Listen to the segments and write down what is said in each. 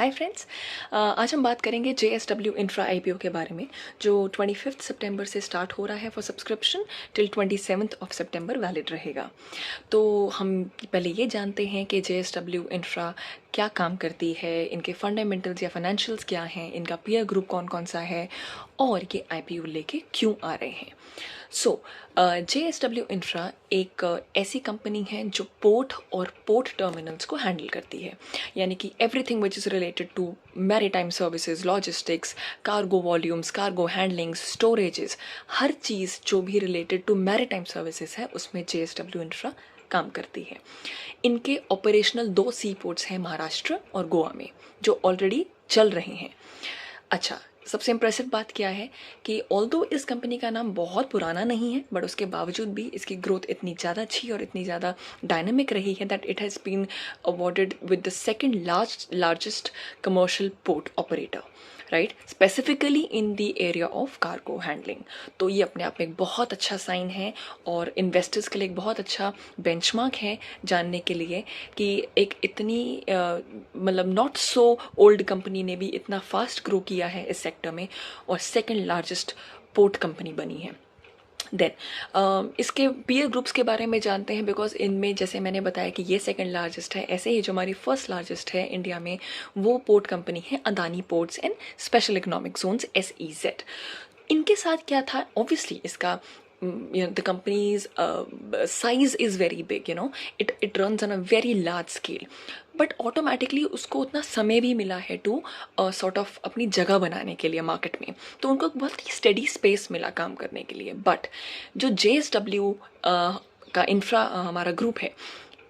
Hi friends, आज हम बात करेंगे JSW इंफ्रा IPO के बारे में जो 25 सितंबर से स्टार्ट हो रहा है for subscription till 27 September valid रहेगा। तो हम पहले ये जानते हैं कि JSW इंफ्रा क्या काम करती है, इनके फंडामेंटल्स या फाइनेंशियल्स क्या हैं, इनका पीयर ग्रुप कौन कौन सा है और ये IPO लेके क्यों आ रहे हैं। JSW इंफ्रा एक ऐसी कंपनी है जो पोर्ट और पोर्ट टर्मिनल्स को हैंडल करती है, यानी कि everything which is related to maritime services, logistics, cargo volumes, cargo handling, storages, हर चीज़ जो भी रिलेटेड टू मैरीटाइम सर्विसेज है उसमें JSW इंफ्रा काम करती है। इनके ऑपरेशनल 2 सी पोर्ट्स हैं महाराष्ट्र और गोवा में जो ऑलरेडी चल रहे हैं। अच्छा, सबसे इम्प्रेसिव बात क्या है कि ऑल्दो इस कंपनी का नाम बहुत पुराना नहीं है, बट उसके बावजूद भी इसकी ग्रोथ इतनी ज़्यादा अच्छी और इतनी ज़्यादा डायनामिक रही है that it has been awarded with the second largest commercial port operator, right, specifically in the area of cargo handling. तो ये अपने आप में एक बहुत अच्छा साइन है और इन्वेस्टर्स के लिए एक बहुत अच्छा बेंचमार्क है जानने के लिए कि एक इतनी मतलब नॉट सो ओल्ड कंपनी ने भी इतना फास्ट ग्रो किया है इस सेक्टर में और सेकंड लार्जेस्ट पोर्ट कंपनी बनी है। देन इसके पीयर ग्रुप्स के बारे में जानते हैं बिकॉज इनमें जैसे मैंने बताया कि ये सेकंड लार्जेस्ट है, ऐसे ही जो हमारी फर्स्ट लार्जेस्ट है इंडिया में वो पोर्ट कंपनी है Adani ports and special economic zones SEZ। इनके साथ क्या था, ऑब्वियसली इसका the company's size is very big, it runs on a very large scale, but automatically उसको उतना समय भी मिला है टू सॉर्ट ऑफ अपनी जगह बनाने के लिए मार्केट में, तो उनको बहुत ही स्टेडी स्पेस मिला काम करने के लिए। बट जो JSW का इंफ्रा हमारा ग्रुप है,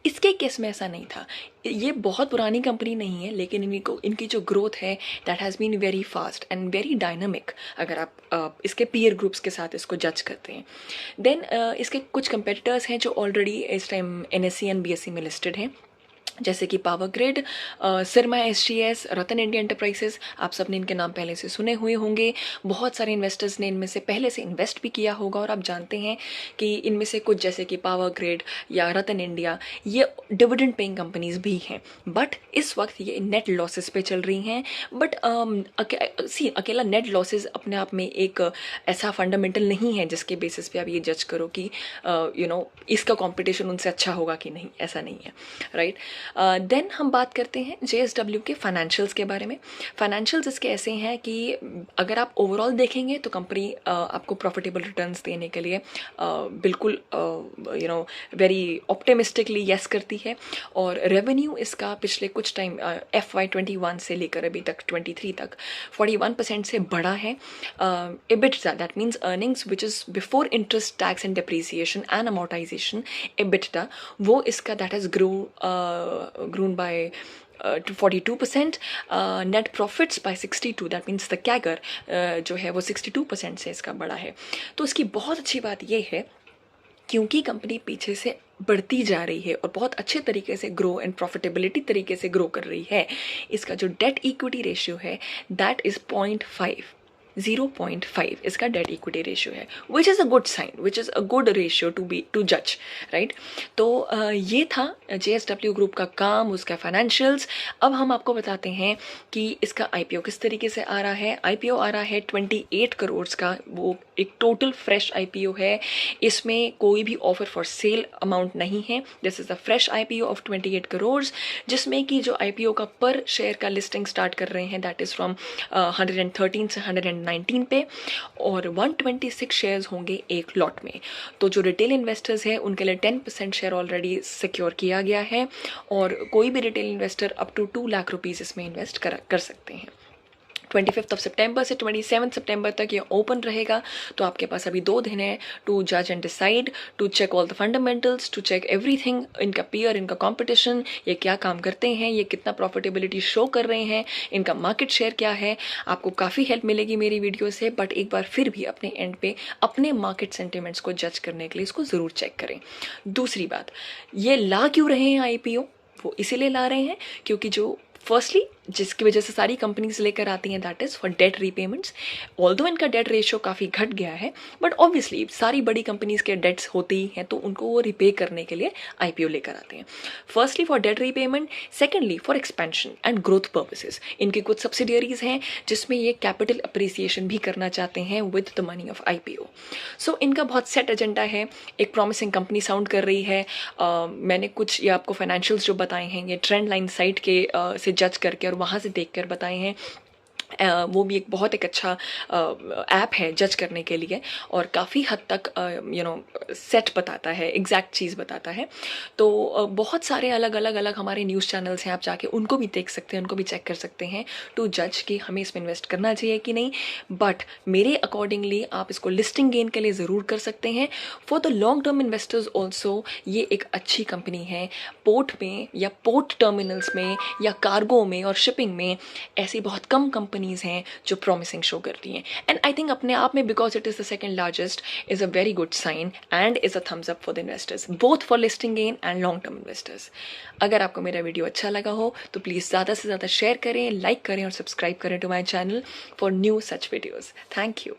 इसके केस में ऐसा नहीं था। ये बहुत पुरानी कंपनी नहीं है, लेकिन इनकी जो ग्रोथ है that has been very fast and very dynamic अगर आप इसके पीयर ग्रुप्स के साथ इसको जज करते हैं। देन इसके कुछ कंपेटिटर्स हैं जो ऑलरेडी इस टाइम NSE and BSE में लिस्टेड हैं, जैसे कि पावर ग्रिड, सिरमा SGS, रतन इंडिया एंटरप्राइजेस। आप सबने इनके नाम पहले से सुने हुए होंगे, बहुत सारे इन्वेस्टर्स ने इनमें से पहले से इन्वेस्ट भी किया होगा और आप जानते हैं कि इनमें से कुछ जैसे कि पावर ग्रिड या रतन इंडिया ये डिविडेंड पेइंग कंपनीज भी हैं, बट इस वक्त ये नेट लॉसेस पे चल रही हैं। बट अकेला नेट लॉसेस अपने आप में एक ऐसा फंडामेंटल नहीं है जिसके बेसिस पे आप ये जज करो कि इसका कॉम्पिटिशन उनसे अच्छा होगा कि नहीं, ऐसा नहीं है, राइट। देन हम बात करते हैं JSW के फाइनेंशियल्स के बारे में। फाइनेंशियल्स इसके ऐसे हैं कि अगर आप ओवरऑल देखेंगे तो कंपनी आपको प्रॉफिटेबल रिटर्न्स देने के लिए बिल्कुल वेरी ऑप्टिमिस्टिकली येस करती है और रेवेन्यू इसका पिछले कुछ टाइम FY 21 से लेकर अभी तक 23 तक 41% से बढ़ा है। EBITDA, that means earnings which is before interest, tax and depreciation and amortisation, EBITDA, वो इसका that has grown by to 42%, net profits by 62, that means the CAGR जो है वो 62% से इसका बढ़ा है। तो इसकी बहुत अच्छी बात ये है क्योंकि कंपनी पीछे से बढ़ती जा रही है और बहुत अच्छे तरीके से ग्रो एंड प्रॉफिटेबिलिटी तरीके से ग्रो कर रही है। इसका जो डेट इक्विटी रेशियो है दैट इज़ 0.5 इसका डेट इक्विटी रेशियो है, which is a good sign, which is a good ratio to जज, राइट। तो ये था JSW ग्रुप का काम, उसका फाइनेंशियल्स। अब हम आपको बताते हैं कि इसका IPO किस तरीके से आ रहा है। IPO आ रहा है 28 करोड़ का, वो एक टोटल फ्रेश IPO है, इसमें कोई भी ऑफर फॉर सेल अमाउंट नहीं है। This is the fresh IPO of 28 crore, जिसमें कि जो IPO का पर शेयर का लिस्टिंग स्टार्ट कर रहे हैं दैट इज़ फ्रॉम 113 से 119 पे और 126 शेयर्स होंगे एक लॉट में। तो जो रिटेल इन्वेस्टर्स हैं उनके लिए 10% शेयर ऑलरेडी सिक्योर किया गया है और कोई भी retail investor up to 2 lakh rupees इसमें इन्वेस्ट कर सकते हैं। 25 सितंबर से 27 सितंबर तक ये ओपन रहेगा, तो आपके पास अभी 2 दिन है टू जज and decide, to check all the fundamentals, to check everything, इनका पीयर, इनका कंपटीशन, ये क्या काम करते हैं, ये कितना प्रॉफिटेबिलिटी शो कर रहे हैं, इनका मार्केट शेयर क्या है। आपको काफ़ी हेल्प मिलेगी मेरी वीडियो से, बट एक बार फिर भी अपने एंड पे अपने मार्केट सेंटिमेंट्स को जज करने के लिए इसको ज़रूर चेक करें। दूसरी बात, ये ला क्यों रहे हैं IPO, वो इसीलिए ला रहे हैं क्योंकि जो फर्स्टली जिसकी वजह से सारी कंपनीज लेकर आती हैं, that is for debt repayments. Although इनका डेट रेशियो काफ़ी घट गया है, बट ऑब्वियसली सारी बड़ी कंपनीज के डेट्स होती ही हैं, तो उनको वो रिपे करने के लिए आईपीओ लेकर आते हैं। Firstly for debt repayment, secondly for expansion and growth purposes. इनकी कुछ सब्सिडियरीज हैं जिसमें ये कैपिटल अप्रिसिएशन भी करना चाहते हैं with the money of IPO. So इनका बहुत सेट एजेंडा है, एक प्रॉमिसिंग कंपनी साउंड कर रही है। मैंने कुछ ये आपको फाइनेंशियल्स जो बताए हैं, ये ट्रेंड लाइन साइट के से जज करके और वहाँ से देख कर बताए हैं। वो भी एक बहुत एक अच्छा ऐप है जज करने के लिए, और काफ़ी हद तक सेट बताता है, एग्जैक्ट चीज़ बताता है। तो बहुत सारे अलग अलग अलग हमारे न्यूज़ चैनल्स हैं, आप जाके उनको भी देख सकते हैं, उनको भी चेक कर सकते हैं टू जज कि हमें इसमें इन्वेस्ट करना चाहिए कि नहीं। बट मेरे अकॉर्डिंगली आप इसको लिस्टिंग गेन के लिए ज़रूर कर सकते हैं। For the long term investors also ये एक अच्छी कंपनी है। पोर्ट में या पोर्ट टर्मिनल्स में या कार्गो में और शिपिंग में ऐसी बहुत कम कंपनीज हैं जो प्रॉमिसिंग शो कर रही हैं। एंड आई थिंक अपने आप में, because it is the second largest, is a very good sign and is a thumbs up for the investors, both for listing gain and long term investors. अगर आपको मेरा video अच्छा लगा हो तो प्लीज़ ज़्यादा से ज़्यादा शेयर करें, लाइक करें और सब्सक्राइब करें to my channel for new such videos. Thank you.